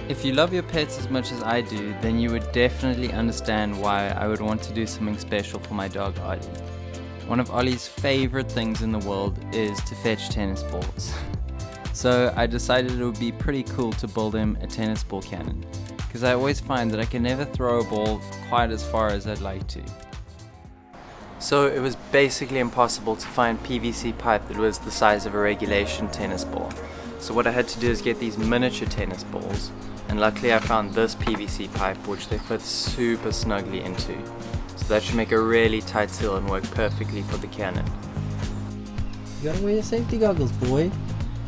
If you love your pets as much as I do, then you would definitely understand why I would want to do something special for my dog Ollie. One of Ollie's favorite things in the world is to fetch tennis balls. So I decided it would be pretty cool to build him a tennis ball cannon, because I always find that I can never throw a ball quite as far as I'd like to. So it was basically impossible to find PVC pipe that was the size of a regulation tennis ball. So what I had to do is get these miniature tennis balls, and luckily I found this PVC pipe which they fit super snugly into. So that should make a really tight seal and work perfectly for the cannon. You gotta wear your safety goggles, boy.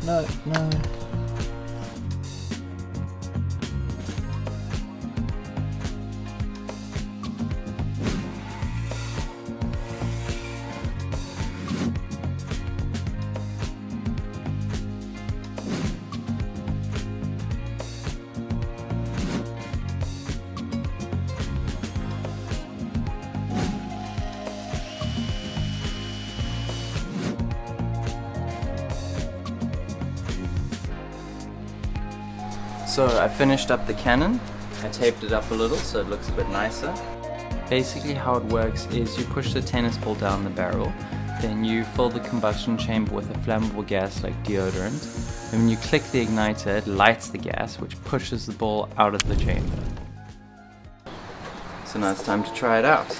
No. So I finished up the cannon, I taped it up a little so it looks a bit nicer. Basically how it works is you push the tennis ball down the barrel, then you fill the combustion chamber with a flammable gas like deodorant, and when you click the igniter it lights the gas which pushes the ball out of the chamber. So now it's time to try it out.